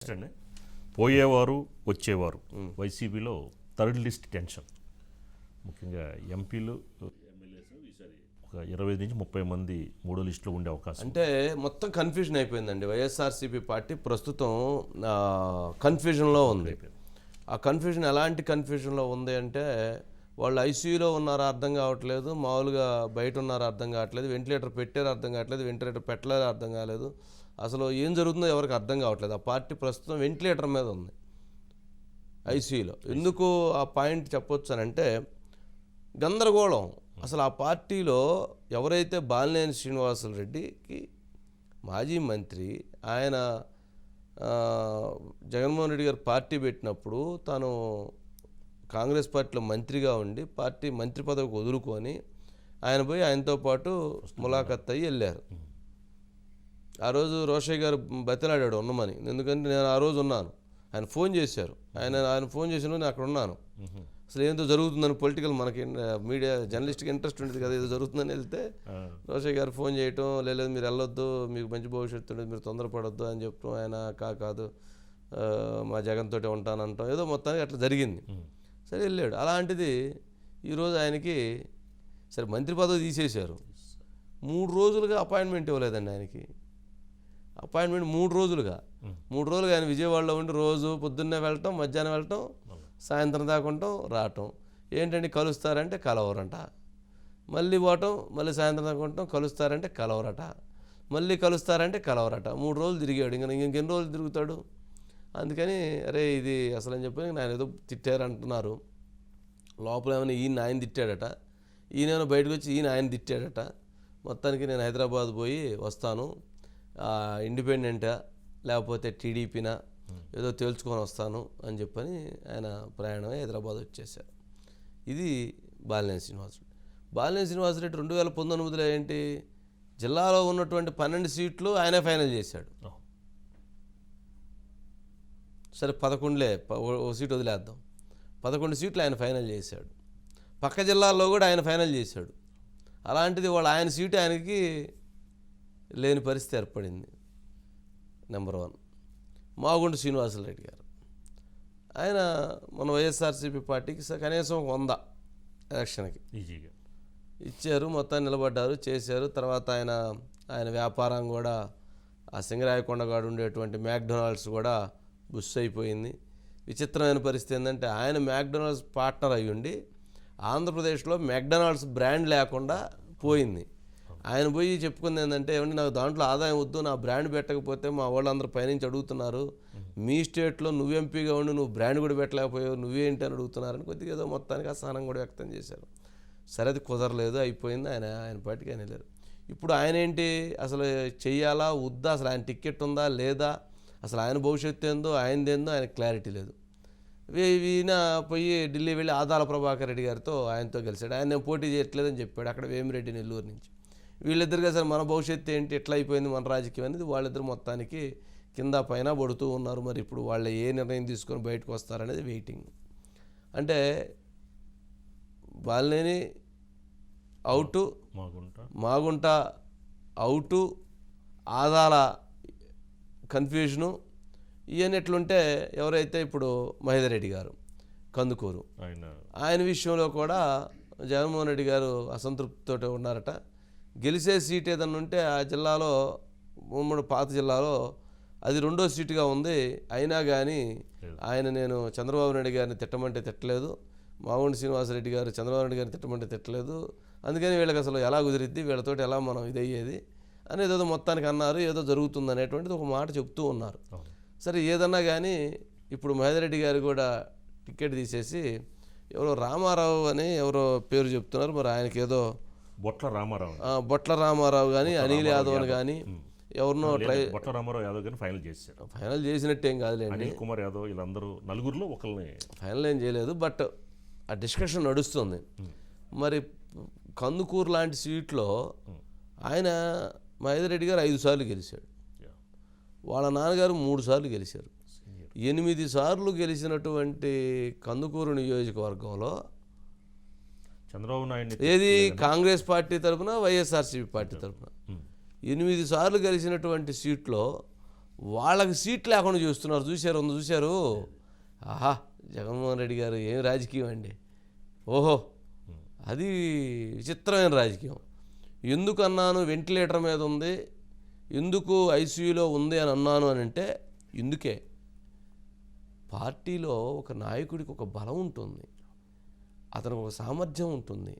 అండి పోయేవారు వచ్చేవారు వైసీపీలో థర్డ్ లిస్ట్ టెన్షన్. ముఖ్యంగా ఎంపీలు ఎమ్మెల్యేస్ ఈసారి ఒక 20 నుంచి 30 మంది మూడో లిస్టులో ఉండే అవకాశం. అంటే మొత్తం కన్ఫ్యూజన్ అయిపోయిందండి. వైఎస్ఆర్సీపీ పార్టీ ప్రస్తుతం కన్ఫ్యూజన్లో ఉంది. ఆ కన్ఫ్యూజన్ ఎలాంటి కన్ఫ్యూజన్లో ఉంది అంటే, వాళ్ళు ఐసీయూలో ఉన్నారో అర్థం కావట్లేదు, మామూలుగా బయట ఉన్నారో అర్థం కావట్లేదు, వెంటిలేటర్ పెట్టారో అర్థం కావట్లేదు, వెంటిలేటర్ పెట్టలేదో అర్థం కాలేదు, అసలు ఏం జరుగుతుందో ఎవరికి అర్థం కావట్లేదు. ఆ పార్టీ ప్రస్తుతం వెంటిలేటర్ మీద ఉంది ఐసీయూలో. ఎందుకు ఆ పాయింట్ చెప్పొచ్చు అని అంటే, గందరగోళం. అసలు ఆ పార్టీలో ఎవరైతే బాలినేని శ్రీనివాసరెడ్డికి మాజీ మంత్రి, ఆయన జగన్మోహన్ రెడ్డి గారు పార్టీ పెట్టినప్పుడు తాను కాంగ్రెస్ పార్టీలో మంత్రిగా ఉండి పార్టీ మంత్రి పదవికి వదులుకొని ఆయన పోయి ఆయనతో పాటు ములాఖత్ అయ్యి వెళ్ళారు. ఆ రోజు రోషయ్య గారు బతిలాడాడు ఉన్నమని, ఎందుకంటే నేను ఆ రోజు ఉన్నాను. ఆయన ఫోన్ చేశారు, ఆయన ఫోన్ చేసిన నేను అక్కడ ఉన్నాను. అసలు ఏందో జరుగుతుందని పొలిటికల్ మనకి మీడియా జర్నలిస్ట్కి ఇంట్రెస్ట్ ఉంటుంది కదా, ఏదో జరుగుతుందని వెళ్తే రోషయ్య గారు ఫోన్ చేయటం, లేదు మీరు వెళ్ళొద్దు, మీకు మంచి భవిష్యత్తు ఉండేది, మీరు తొందరపడొద్దు అని చెప్పడం, ఆయన కాదు మా జగన్ తోటి ఉంటానంటాం, ఏదో మొత్తానికి అట్లా జరిగింది. సరే వెళ్ళాడు. అలాంటిది ఈరోజు ఆయనకి సరే మంత్రి పదవి తీసేశారు. 3 రోజులుగా అపాయింట్మెంట్ ఇవ్వలేదండి ఆయనకి. అపాయింట్మెంట్ 3 రోజులుగా ఆయన విజయవాడలో ఉండి రోజు పొద్దున్నే వెళ్ళటం, మధ్యాహ్నం వెళ్ళటం, సాయంత్రం దాకా ఉండటం, రావటం. ఏంటంటే కలుస్తారంటే కలవరంట, మళ్ళీ పోవటం, మళ్ళీ సాయంత్రం దాకా ఉండటం, కలుస్తారంటే కలవరట, మళ్ళీ కలుస్తారంటే కలవరట. 3 రోజులు తిరిగాడు. ఇంకెన్ని రోజులు తిరుగుతాడు? అందుకని అరే ఇది అసలు అని చెప్పి ఆయన ఏదో తిట్టారు అంటున్నారు. లోపల ఏమైనా ఆయన తిట్టాడట, ఈయన బయటకు వచ్చి ఆయన తిట్టాడట. మొత్తానికి నేను హైదరాబాద్ పోయి వస్తాను, ఇండిపెండెంటా లేకపోతే టీడీపీనా ఏదో తేల్చుకొని వస్తాను అని చెప్పని ఆయన ప్రయాణం హైదరాబాద్ వచ్చేసారు. ఇది బాలినేని శ్రీనివాసరెడ్డి 2019లో ఏంటి, జిల్లాలో ఉన్నటువంటి 12 సీట్లు ఆయనే ఫైనల్ చేశాడు. సరే 11లే, ఓ సీట్ వదిలేద్దాం, 11 సీట్లు ఆయన ఫైనల్ చేశాడు. పక్క జిల్లాల్లో కూడా ఆయన ఫైనల్ చేశాడు. అలాంటిది ఆయన సీటు ఆయనకి లేని పరిస్థితి ఏర్పడింది. నెంబర్ 1 మాగుంట శ్రీనివాసరెడ్డి గారు. ఆయన మన వైఎస్ఆర్సీపీ పార్టీకి కనీసం 100 ఎలక్షన్కి ఈజీగా ఇచ్చారు, మొత్తాన్ని నిలబడ్డారు, చేశారు. తర్వాత ఆయన వ్యాపారం కూడా ఆ సింగరాయకొండగాడు ఉండేటువంటి మ్యాక్డొనాల్డ్స్ కూడా బుస్ అయిపోయింది. విచిత్రమైన పరిస్థితి ఏంటంటే, ఆయన మ్యాక్డొనాల్డ్స్ పార్ట్నర్ అయ్యుండి ఆంధ్రప్రదేశ్లో మెక్డొనాల్డ్స్ బ్రాండ్ లేకుండా పోయింది. ఆయన పోయి చెప్పుకుంది ఏంటంటే, ఏమంటే నాకు దాంట్లో ఆదాయం వద్దు, నా బ్రాండ్ పెట్టకపోతే మా వాళ్ళందరూ పైనుంచి అడుగుతున్నారు, మీ స్టేట్లో నువ్వు ఎంపీగా ఉండి నువ్వు బ్రాండ్ కూడా పెట్టలేకపోయావు, నువ్వేంటి అని అడుగుతున్నారని కొద్దిగా ఏదో మొత్తానికి అసహనం కూడా వ్యక్తం చేశారు. సరే అది కుదరలేదు, అయిపోయింది. ఆయన పార్టీకి ఆయన వెళ్ళారు. ఇప్పుడు ఆయన ఏంటి, అసలు చెయ్యాలా వద్దా, అసలు ఆయన టికెట్ ఉందా లేదా, అసలు ఆయన భవిష్యత్తు ఏందో ఆయనదేందో ఆయన క్లారిటీ లేదు. ఈయన పోయి ఢిల్లీ వెళ్ళి ఆదాల ప్రభాకర్ రెడ్డి గారితో ఆయనతో కలిశాడు. ఆయన నేను పోటీ చేయట్లేదని చెప్పాడు, అక్కడ వేమిరెడ్డి నెల్లూరు నుంచి. వీళ్ళిద్దరుగా సరే మన భవిష్యత్తు ఏంటి, ఎట్లా అయిపోయింది మన రాజకీయం అనేది వాళ్ళిద్దరు మొత్తానికి కింద పైన పడుతూ ఉన్నారు. మరి ఇప్పుడు వాళ్ళు ఏ నిర్ణయం తీసుకొని బయటకు వస్తారనేది వెయిటింగ్. అంటే Balineni out, Magunta out, Adala confusion, ఇవన్నీ ఎట్లుంటే ఎవరైతే ఇప్పుడు మహేందర్ రెడ్డి గారు కందుకూరు, ఆయన విషయంలో కూడా జగన్మోహన్ రెడ్డి గారు అసంతృప్తితో ఉన్నారట. గెలిచే సీట్ ఏదన్నా ఉంటే ఆ జిల్లాలో, ఉమ్మడి పాత జిల్లాలో అది 2వ సీటుగా ఉంది. అయినా కానీ నేను చంద్రబాబు నాయుడు గారిని తిట్టమంటే తిట్టలేదు, మాగుంట శ్రీనివాసరెడ్డి గారు చంద్రబాబు నాయుడు గారిని తిట్టమంటే తిట్టలేదు, అందుకని వీళ్ళకి అసలు ఎలా కుదిరిద్ది, వీళ్ళతోటి ఎలా మనం ఇదయ్యేది అనేది ఏదో మొత్తానికి అన్నారు. ఏదో జరుగుతుంది అనేటువంటిది ఒక మాట చెప్తూ ఉన్నారు. సరే ఏదన్నా కానీ ఇప్పుడు మహేందర్ రెడ్డి గారు కూడా టికెట్ తీసేసి ఎవరో రామారావు అని ఎవరో పేరు చెప్తున్నారు. మరి ఆయనకి ఏదో బొట్ల రామారావు కానీ అనిల్ యాదవ్ అని కానీ ఎవరినో బొట్ల రామారావు యాదవ్ గారిని ఫైనల్ చేశారు. ఫైనల్ చేసినట్టేం కాదులేండి, అనిల్ కుమార్ యాదవ్ వీళ్ళందరూ నలుగురిలో ఒకరిని ఫైనల్ ఏం చేయలేదు. బట్ ఆ డిస్కషన్ నడుస్తుంది. మరి కందుకూరు లాంటి సీట్లో ఆయన మహేందర్ రెడ్డి గారు 5 సార్లు గెలిచాడు, వాళ్ళ నాన్నగారు 3 సార్లు గెలిచారు. 8 సార్లు గెలిచినటువంటి కందుకూరు నియోజకవర్గంలో చంద్రబాబు నాయుడు ఏది కాంగ్రెస్ పార్టీ తరఫున వైఎస్ఆర్సీపీ పార్టీ తరఫున 8 సార్లు గెలిచినటువంటి సీట్లో వాళ్ళకి సీట్ లేకుండా చూస్తున్నారు. చూశారు. ఆహా, జగన్మోహన్ రెడ్డి గారు ఏం రాజకీయం అండి. ఓహో, అది విచిత్రమైన రాజకీయం. ఎందుకు అన్నాను వెంటిలేటర్ మీద ఉంది, ఎందుకు ఐసీయూలో ఉంది అని అన్నాను అని అంటే ఇందుకే. పార్టీలో ఒక నాయకుడికి ఒక బలం ఉంటుంది, అతనికి ఒక సామర్థ్యం ఉంటుంది,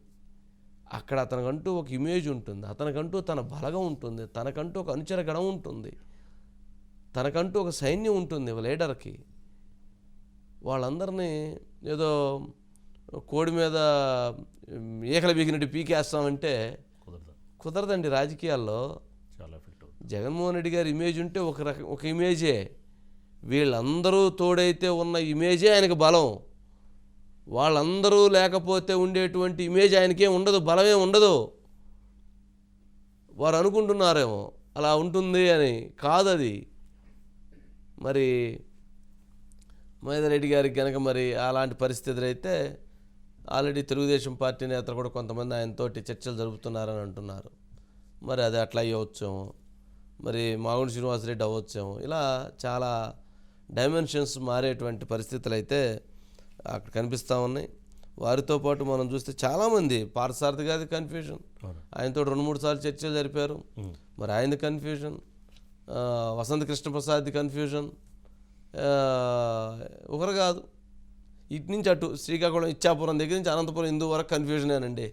అక్కడ అతనికంటూ ఒక ఇమేజ్ ఉంటుంది, అతనికంటూ తన బలగం ఉంటుంది, తనకంటూ ఒక అనుచర గణం ఉంటుంది, తనకంటూ ఒక సైన్యం ఉంటుంది లీడర్కి. వాళ్ళందరినీ ఏదో కోడి మీద ఈకలు బీకినట్టు పీకేస్తామంటే కుదరదండి. రాజకీయాల్లో చాలా ఎఫెక్ట్ అవుతుంది. జగన్మోహన్ రెడ్డి గారి ఇమేజ్ ఉంటే ఒక ఇమేజే, వీళ్ళందరూ తోడైతే ఉన్న ఇమేజే ఆయనకు బలం. వాళ్ళందరూ లేకపోతే ఉండేటువంటి ఇమేజ్ ఆయనకేం ఉండదు, బలమే ఉండదు. వారు అనుకుంటున్నారేమో అలా ఉంటుంది అని, కాదది. మరి మహేందర్ రెడ్డి గారికి కనుక మరి అలాంటి పరిస్థితులు అయితే ఆల్రెడీ తెలుగుదేశం పార్టీ నేతలు కూడా కొంతమంది ఆయనతోటి చర్చలు జరుపుతున్నారని అంటున్నారు. మరి అది అట్లా అయ్యవచ్చేమో, మరి మాగుంటి శ్రీనివాసరెడ్డి అవ్వచ్చేమో. ఇలా చాలా డైమెన్షన్స్ మారేటువంటి పరిస్థితులు అయితే అక్కడ కనిపిస్తూ ఉన్నాయి. వారితో పాటు మనం చూస్తే చాలామంది, పార్థసారథి గారి కన్ఫ్యూజన్, ఆయనతో 2-3 సార్లు చర్చలు జరిపారు, మరి ఆయన కన్ఫ్యూజన్, వసంత కృష్ణప్రసాద్ కన్ఫ్యూజన్, ఒకరు కాదు, ఇటు నుంచి అటు శ్రీకాకుళం ఇచ్చాపురం దగ్గర నుంచి అనంతపురం హిందూ వరకు కన్ఫ్యూజనేనండి.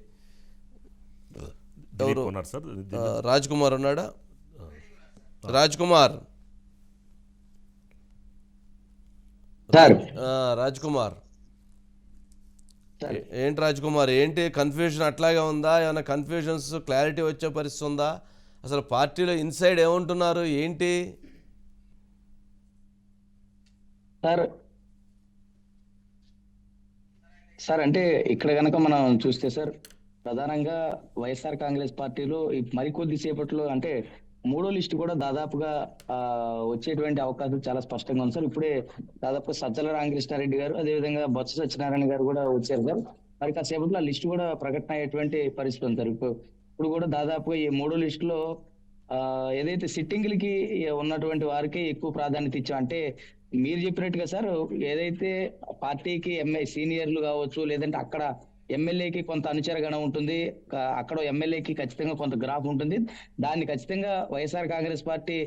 ఎవరు ఉన్నారు సార్? రాజ్ కుమార్ ఉన్నాడా? రాజ్ కుమార్ ఏంటి రాజ్ కుమార్, ఏంటి కన్ఫ్యూజన్ అట్లాగే ఉందా? ఏమైనా కన్ఫ్యూజన్స్ క్లారిటీ వచ్చే పరిస్థితి ఉందా? అసలు పార్టీలో ఇన్సైడ్ ఏమంటున్నారు ఏంటి? సార్ అంటే ఇక్కడ కనుక మనం చూస్తే సార్, ప్రధానంగా వైఎస్ఆర్ కాంగ్రెస్ పార్టీలో మరికొద్ది సేపట్లో అంటే 3వ లిస్టు కూడా దాదాపుగా వచ్చేటువంటి అవకాశం చాలా స్పష్టంగా ఉంది సార్. ఇప్పుడే దాదాపుగా సజ్జల రామకృష్ణారెడ్డి గారు, అదేవిధంగా బొత్స సత్యనారాయణ గారు కూడా వచ్చారు సార్. మరి కాసేపట్లో ఆ లిస్టు కూడా ప్రకటన అయ్యేటువంటి పరిస్థితి ఉంది సార్. ఇప్పుడు కూడా దాదాపుగా ఈ 3వ లిస్టులో ఏదైతే సిట్టింగ్లకి ఉన్నటువంటి వారికి ఎక్కువ ప్రాధాన్యత ఇచ్చాం. అంటే మీరు చెప్పినట్టుగా సార్, ఏదైతే పార్టీకి సీనియర్లు కావచ్చు, లేదంటే అక్కడ ఎమ్మెల్యేకి కొంత అనుచర గణం ఉంటుంది, అక్కడ ఎమ్మెల్యేకి ఖచ్చితంగా కొంత గ్రాఫ్ ఉంటుంది. దాన్ని ఖచ్చితంగా వైఎస్ఆర్ కాంగ్రెస్ పార్టీ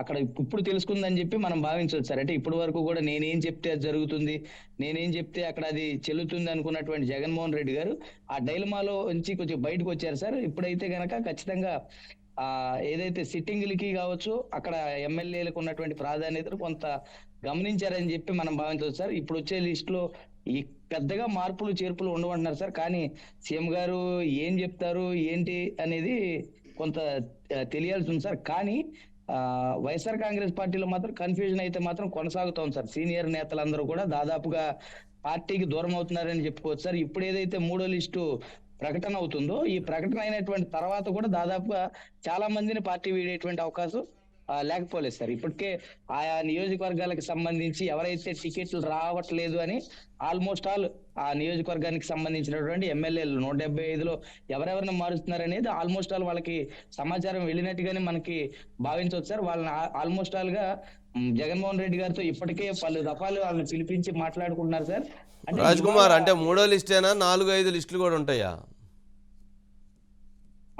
అక్కడ ఇప్పుడు తెలుసుకుందని చెప్పి మనం భావించవచ్చు సార్. అంటే ఇప్పటి వరకు కూడా నేనేం చెప్తే అది జరుగుతుంది, నేనేం చెప్తే అక్కడ అది చెల్లుతుంది అనుకున్నటువంటి జగన్మోహన్ రెడ్డి గారు ఆ డైలమాలో నుంచి కొంచెం బయటకు వచ్చారు సార్. ఇప్పుడైతే గనక ఖచ్చితంగా ఏదైతే సిట్టింగ్లకి కావచ్చు, అక్కడ ఎమ్మెల్యేలకు ఉన్నటువంటి ప్రాధాన్యతను కొంత గమనించారని చెప్పి మనం భావించవచ్చు సార్. ఇప్పుడు వచ్చే లిస్ట్ లో ఈ పెద్దగా మార్పులు చేర్పులు ఉండవంటున్నారు సార్. కానీ సీఎం గారు ఏం చెప్తారు ఏంటి అనేది కొంత తెలియాల్సి ఉంది సార్. కానీ వైఎస్ఆర్ కాంగ్రెస్ పార్టీలో మాత్రం కన్ఫ్యూజన్ అయితే మాత్రం కొనసాగుతోంది సార్. సీనియర్ నేతలందరూ కూడా దాదాపుగా పార్టీకి దూరం అవుతున్నారని చెప్పుకోవచ్చు సార్. ఇప్పుడు ఏదైతే 3వ లిస్టు ప్రకటన అవుతుందో, ఈ ప్రకటన అయినటువంటి తర్వాత కూడా దాదాపుగా చాలా మందిని పార్టీ వీడేటువంటి అవకాశం లేకపోలేదు సార్. ఇప్పటికే ఆయా నియోజకవర్గాలకు సంబంధించి ఎవరైతే టికెట్లు రావట్లేదు అని ఆల్మోస్ట్ ఆల్ ఆ నియోజకవర్గానికి సంబంధించినటువంటి ఎమ్మెల్యేలు 175లో ఎవరెవరిని మారుస్తున్నారనేది ఆల్మోస్ట్ ఆల్ వాళ్ళకి సమాచారం వెళ్ళినట్టుగానే మనకి భావించవచ్చు సార్. వాళ్ళని ఆల్మోస్ట్ ఆల్ గా జగన్మోహన్ రెడ్డి గారితో ఇప్పటికే పలు దఫాలు వాళ్ళని పిలిపించి మాట్లాడుకుంటున్నారు సార్. రాజ్ కుమార్, అంటే 3వ లిస్టేనా, 4-5 లిస్టులు కూడా ఉంటాయా?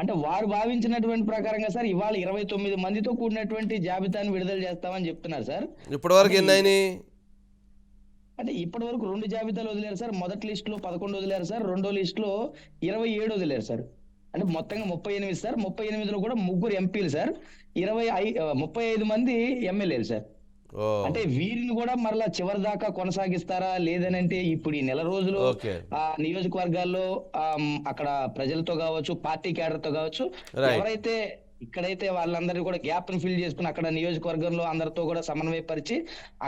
అంటే వారు భావించినటువంటి ప్రకారంగా సార్ ఇవాళ 29 మందితో కూడినటువంటి జాబితాను విడుదల చేస్తామని చెప్తున్నారు సార్. ఇప్పటి వరకు ఎన్ని అయినాయి? అంటే ఇప్పటి వరకు 2 జాబితాలు వదిలేరు సార్. మొదటి లిస్ట్ లో 11 వదిలేరు సార్, 2వ లిస్ట్ లో 27 వదిలేరు సార్. అంటే మొత్తంగా 38 సార్. 38లో కూడా 3 ఎంపీలు సార్, 35 మంది ఎమ్మెల్యేలు సార్. అంటే వీరిని కూడా మరలా చివరి దాకా కొనసాగిస్తారా లేదనంటే ఇప్పుడు ఈ నెల రోజులు ఆ నియోజకవర్గాల్లో అక్కడ ప్రజలతో కావచ్చు, పార్టీ క్యాడర్ తో కావచ్చు, ఎవరైతే ఇక్కడైతే వాళ్ళందరినీ కూడా గ్యాప్ ని ఫిల్ చేసుకుని అక్కడ నియోజకవర్గంలో అందరితో కూడా సమన్వయపరిచి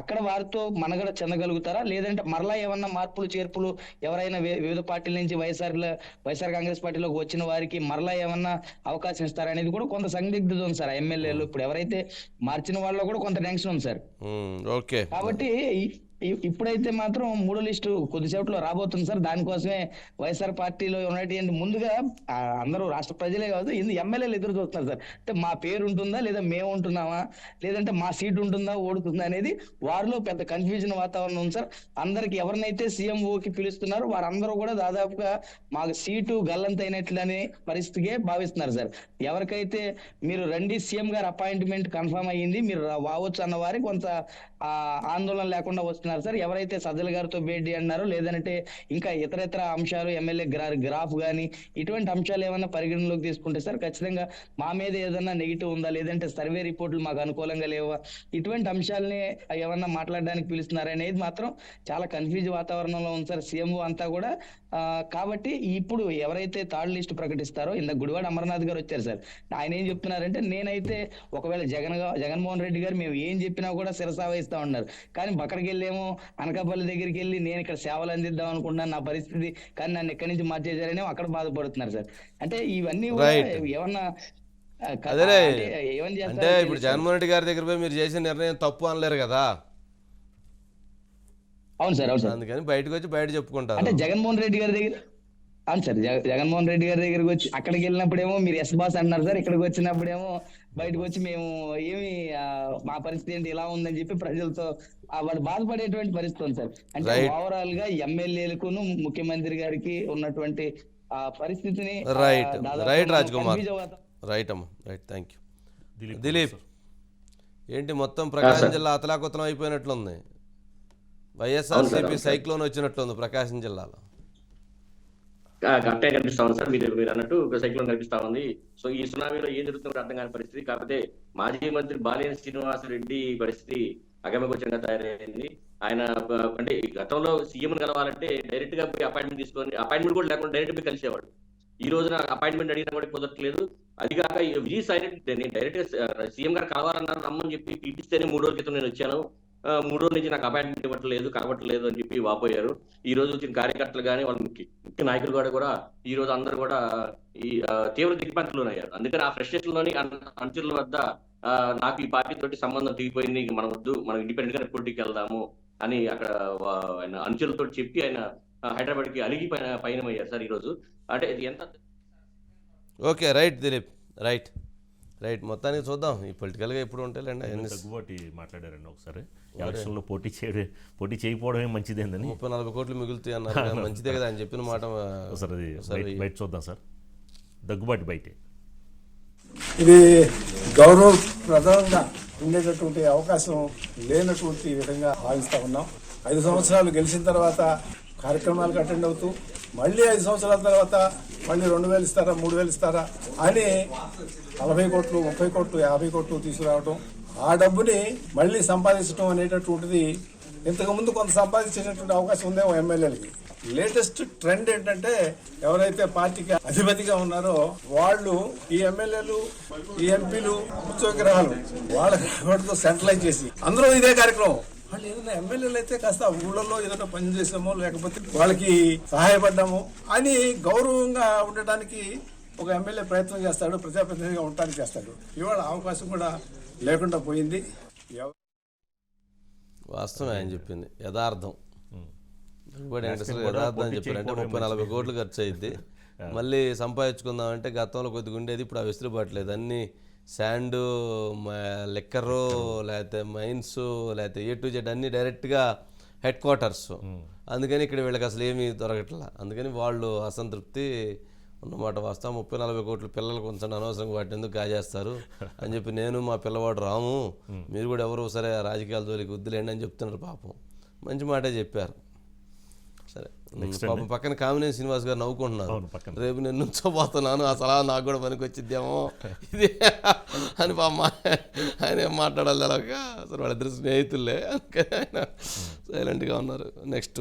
అక్కడ వారితో మనగడ చెందగలుగుతారా, లేదంటే మరలా ఏమన్నా మార్పులు చేర్పులు ఎవరైనా వివిధ పార్టీల నుంచి వైఎస్ఆర్ కాంగ్రెస్ పార్టీలోకి వచ్చిన వారికి మరలా ఏమన్నా అవకాశం ఇస్తారా అనేది కూడా కొంత సందిగ్ధత ఉంది సార్. ఎమ్మెల్యేలు ఇప్పుడు ఎవరైతే మార్చిన వాళ్ళలో కూడా కొంత టెన్షన్ ఉంది సార్. ఓకే, కాబట్టి ఇప్పుడైతే మాత్రం మూడో లిస్టు కొద్దిసేపట్లో రాబోతుంది సార్. దానికోసమే వైఎస్ఆర్ పార్టీలో ఉన్నటువంటి ముందుగా అందరూ రాష్ట్ర ప్రజలే కాదు ఎమ్మెల్యేలు ఎదురు చూస్తున్నారు సార్. అంటే మా పేరు ఉంటుందా లేదా మేము ఉంటున్నామా లేదంటే మా సీట్ ఉంటుందా ఓడుతుందా అనేది వారిలో పెద్ద కన్ఫ్యూజన్ వాతావరణం ఉంది సార్. అందరికి ఎవరినైతే సీఎంఓకి పిలుస్తున్నారో వారందరూ కూడా దాదాపుగా మాకు సీటు గల్లంతైనట్లనే పరిస్థితికే భావిస్తున్నారు సార్. ఎవరికైతే మీరు రండి సీఎం గారు అపాయింట్మెంట్ కన్ఫర్మ్ అయ్యింది మీరు రావచ్చు అన్న వారికి కొంత ఆందోళన లేకుండా వస్తున్నారు సార్. ఎవరైతే సజ్జల గారితో భేటీ అన్నారో లేదంటే ఇంకా ఇతర అంశాలు ఎమ్మెల్యే గ్రాఫ్ కానీ ఇటువంటి అంశాలు ఏమైనా పరిగణలోకి తీసుకుంటే సార్ ఖచ్చితంగా మా మీద ఏదైనా నెగిటివ్ ఉందా లేదంటే సర్వే రిపోర్టులు మాకు అనుకూలంగా లేవా ఇటువంటి అంశాలని ఏమన్నా మాట్లాడడానికి పిలుస్తున్నారనేది మాత్రం చాలా కన్ఫ్యూజ్ వాతావరణంలో ఉంది సార్ సీఎంఓ అంతా కూడా. కాబట్టి ఇప్పుడు ఎవరైతే థర్డ్ లిస్ట్ ప్రకటిస్తారో గుడివాడ అమర్నాథ్ గారు వచ్చారు సార్. ఆయన ఏం చెప్తున్నారంటే నేనైతే ఒకవేళ జగన్మోహన్ రెడ్డి గారు మేము ఏం చెప్పినా కూడా శిరసావహిస్తా ఉన్నారు, కానీ అక్కడికి వెళ్ళేమో అనకాపల్లి దగ్గరికి వెళ్ళి నేను ఇక్కడ సేవలు అందిద్దాం అనుకుంటున్నాను నా పరిస్థితి కానీ నన్ను ఎక్కడి నుంచి మార్చేశారని అక్కడ బాధపడుతున్నారు సార్. అంటే ఇవన్నీ కూడా ఏమన్నా అదేలే అంటే ఇప్పుడు జగన్మోహన్ రెడ్డి గారి దగ్గర పోయి మీరు చేసిన నిర్ణయం తప్పు అనలేరు కదా. అవును సార్. అవును సార్. అందుకని బయటకు వచ్చి బయట చెప్పుకుంటారు. అంటే జగన్మోహన్ రెడ్డి గారి దగ్గర అవును సార్ జగన్మోహన్ రెడ్డి గారి దగ్గరికి వచ్చి అక్కడికి వెళ్ళినప్పుడేమో మీరు ఎస్ బాస్ అన్నారు సార్. ఇక్కడికి వచ్చినప్పుడేమో బయటకు వచ్చి మేము ఏమి మా పరిస్థితి ఏంటి ఇలా ఉందని చెప్పి ప్రజలతో వాడు బాధపడేటువంటి పరిస్థితి ఉంది సార్. అంటే ఓవరాల్ గా ఎమ్మెల్యేలకును ముఖ్యమంత్రి గారికి ఉన్నటువంటి ఆ పరిస్థితిని రైట్ రాజ్కుమార్ రైట్ అమ్మా రైట్ థ్యాంక్ యూ. దిలీప్ ఏంటి మొత్తం ప్రకాశం జిల్లా అతలాకుతలం అయిపోయినట్లుంది. వైఎస్ఆర్సీపీ సైక్లోన్ వచ్చినట్లుంది ప్రకాశం జిల్లాలో. కరెక్టే కనిపిస్తా ఉంది సార్. మీరు అన్నట్టు సైక్లోన్ కనిపిస్తా ఉంది. సో ఈ సునామీలో ఏం జరుగుతుందో అర్థం కాని పరిస్థితి. కాకపోతే మాజీ మంత్రి బాలినేని శ్రీనివాసరెడ్డి పరిస్థితి అగమగోచరంగా తయారైంది. ఆయన అంటే గతంలో సీఎం కలవాలంటే డైరెక్ట్ గా పోయి అపాయింట్మెంట్ తీసుకొని అపాయింట్మెంట్ కూడా లేకుండా డైరెక్ట్ పోయి కలిసేవాడు. ఈ రోజున అపాయింట్మెంట్ అడిగినా కూడా కుదరట్లేదు. అది కాక విజయసాయి నేను డైరెక్ట్ గా సీఎం గారు కలవాలన్నారు రమ్మని చెప్పి పిలిపిస్తేనే 3 రోజుల క్రితం నేను వచ్చాను, 3 రోజుల నుంచి నాకు అపాయింట్మెంట్ ఇవ్వట్లేదు కలవట్లేదు అని చెప్పి వాపోయారు. ఈ రోజు వచ్చిన కార్యకర్తలు కానీ వాళ్ళ ముఖ్య నాయకులు కూడా ఈ రోజు అందరూ కూడా ఈ తీవ్ర దిగ్భ్రాంతిలోనయ్యారు. అందుకని ఆ ఫ్రస్ట్రేషన్ లోని అనుచరుల వద్ద నాకు ఈ పార్టీ తోటి సంబంధం తెగిపోయింది, మనం వద్దు మనం ఇండిపెండెంట్ గా పోటీకి వెళ్దాము అని అక్కడ ఆయన అనుచరులతో చెప్పి ఆయన హైదరాబాద్ కి అలిగి పయనమయ్యారు సార్ ఈ రోజు. అంటే ఎంత okay right Dilip right right మొత్తానికి చూద్దాం ఈ పొలిటికల్గా ఎప్పుడు ఉంటాయండి. దగ్గుబాటి మాట్లాడారండి ఒకసారి ఎలక్షన్లో పోటీ చేయకపోవడమే మంచిదేందని 30-40 కోట్లు మిగులుతాయి అన్నారు. మంచిదే కదా అని చెప్పిన మాట సార్. అది బయట చూద్దాం సార్. దగ్గుబాటి బయటే ఇది గౌరవప్రదంగా ఉండేటటువంటి అవకాశం లేనటువంటి విధంగా భావిస్తా ఉన్నాం. 5 సంవత్సరాలు గెలిచిన తర్వాత కార్యక్రమాలకు అటెండ్ అవుతూ మళ్ళీ 5 సంవత్సరాల తర్వాత మళ్ళీ 2,000 ఇస్తారా 3,000 ఇస్తారా అని 40 కోట్లు 30 కోట్లు 50 కోట్లు తీసుకురావడం, ఆ డబ్బుని మళ్ళీ సంపాదించడం అనేటటువంటిది ఇంతకుముందు కొంత సంపాదించేటటువంటి అవకాశం ఉందేమో ఎమ్మెల్యేలకి. లేటెస్ట్ ట్రెండ్ ఏంటంటే ఎవరైతే పార్టీకి అధిపతిగా ఉన్నారో వాళ్ళు ఈ ఎమ్మెల్యేలు ఈ ఎంపీలు ఉత్సవగ్రహాలు వాళ్ళతో సెంట్రలైజ్ చేసి అందరూ ఇదే కార్యక్రమం. వాళ్ళు ఏదైనా ఎమ్మెల్యేలు అయితే కాస్త ఊళ్ళలో ఏదైనా పని చేసామో లేకపోతే వాళ్ళకి సహాయపడ్డాము అని గౌరవంగా ఉండటానికి ఒక ఎమ్మెల్యే ప్రయత్నం చేస్తాడు, ప్రజాప్రతినిధిగా ఉండటానికి చేస్తాడు. ఇవాళ అవకాశం కూడా లేకుండా పోయింది. వాస్తవం ఆయన చెప్పింది యథార్థం. యథార్థం అని చెప్పారంటే 30-40 కోట్లు ఖర్చు అయింది. మళ్ళీ సంపాదించుకుందామంటే గతంలో కొద్దిగా ఉండేది, ఇప్పుడు ఆ వెసులుబాట్లేదు. అన్నీ శాండు లిక్కరు లేకపోతే మైన్స్ లేకపోతే A to Z అన్నీ డైరెక్ట్గా హెడ్ క్వార్టర్స్. అందుకని ఇక్కడ వీళ్ళకి అసలు ఏమీ దొరకట్లా. అందుకని వాళ్ళు అసంతృప్తి ఉన్నమాట. వాస్తవం 30-40 కోట్లు పిల్లలకు కొంచెం అనవసరంగా వాటిని ఎందుకు కాజేస్తారు అని చెప్పి నేను మా పిల్లవాడు రాము, మీరు కూడా ఎవరు సరే రాజకీయాల జోలికి వద్దులేండి అని చెప్తున్నారు. పాపం మంచి మాటే చెప్పారు. సరే పాపం పక్కన కామినేని శ్రీనివాస్ గారు నవ్వుకుంటున్నారు. రేపు నేను నుంచోపోతున్నాను ఆ సలహా నాకు కూడా పనికి వచ్చిద్దేమో ఇది అని పాప ఆయన ఏం మాట్లాడాలి అలాగా. అసలు వాళ్ళిద్దరు స్నేహితులే, అందుకని ఆయన సైలెంట్గా ఉన్నారు. నెక్స్ట్